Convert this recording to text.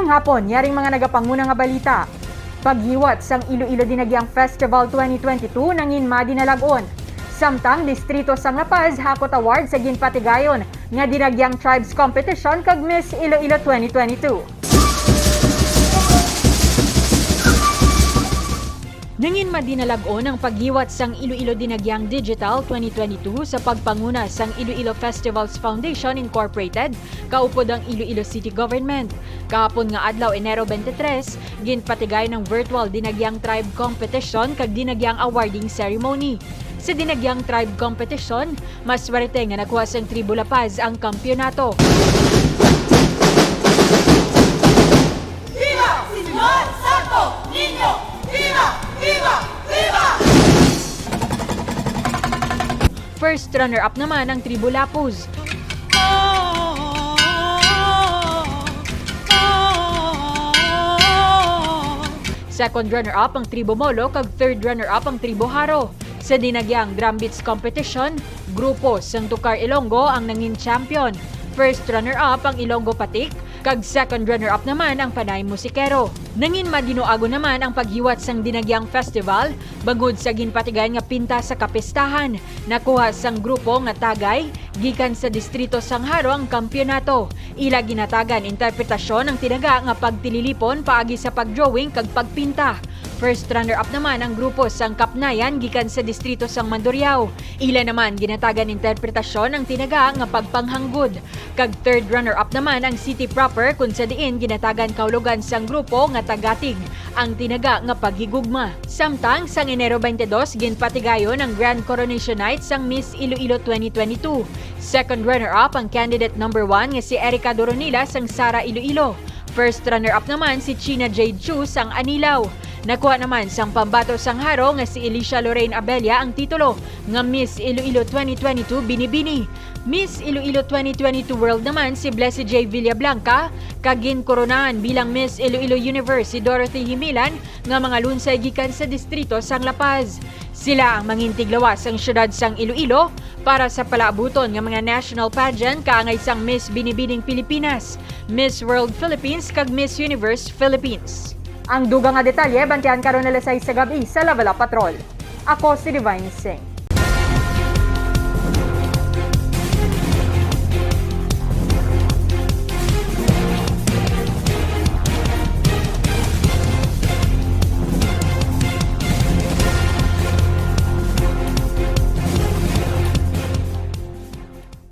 Mayong hapon, yaring mga nagapanguna nga balita. Paghiwat sang Iloilo Dinagyang Festival 2022 nangin madinalagon. Samtang distrito sang La Paz hakot award sa ginpatigayon nga Dinagyang Tribes Competition kag Miss Iloilo 2022. Nangin madinalagon ang paghiwat sang Iloilo Dinagyang Digital 2022 sa pagpanguna sang Iloilo Festivals Foundation Incorporated, kaupod ang Iloilo City Government. Kahapon nga adlaw Enero 23, ginpatigay ng virtual Dinagyang Tribe Competition kag Dinagyang Awarding Ceremony. Sa Dinagyang Tribe Competition, mas swerte nga nakuha sang Tribu La Paz ang kampyonato. Viva Simon Santo Niño! Viva! Viva! Viva! First runner-up naman ang Tribu Lapuz. Second runner-up ang Tribu Molo kag third runner-up ang Tribu Haro. Sa Dinagyang Drum Beats Competition, grupo sang Tukar Ilonggo ang nangin champion. First runner-up ang Ilonggo Patik, kag second runner-up naman ang Panay Musikero. Nangin madinuago naman ang paghiwat sang Dinagyang Festival, bangod sa ginpatigayan nga pinta sa kapistahan. Nakuha sang grupo nga Tagay, gikan sa distrito sang Haro ang kampyonato. Ila ginatagan interpretasyon ang tinaga nga pagtililipon paagi sa pagdrawing kag pagpinta. First runner-up naman ang grupo sang Kapnayan gikan sa distrito sang Mandurriao. Ila naman ginatagan interpretasyon ang tinaga nga pagpanghanggod. Kag third runner-up naman ang City Proper kung sa diin ginatagan kaulugan sang grupo nga Tagatig ang tinaga nga paghigugma. Samtang sang Enero 22 ginpatigayon ang Grand Coronation Night sang Miss Iloilo 2022. Second runner-up ang candidate number 1 nga si Erica Doronila sang Sara Iloilo. First runner-up naman si China Jade Chu sang Anilaw. Nakuha naman sang pambato sang Haro nga si Alicia Lorraine Abella ang titulo nga Miss Iloilo 2022 Binibini. Miss Iloilo 2022 World naman si Blessed J. Villablanca, kagin koronahan bilang Miss Iloilo Universe si Dorothy Himilan nga mga lunsay gikan sa distrito sang La Paz. Sila ang mangintiglawas sang syudad sang Iloilo para sa palaabuton nga mga national pageant kaangay sang Miss Binibining Pilipinas, Miss World Philippines kag Miss Universe Philippines. Ang dugang nga detalye bantian karon alas 6 sa gabi sa Lavala Patrol. Ako si Divine Singh.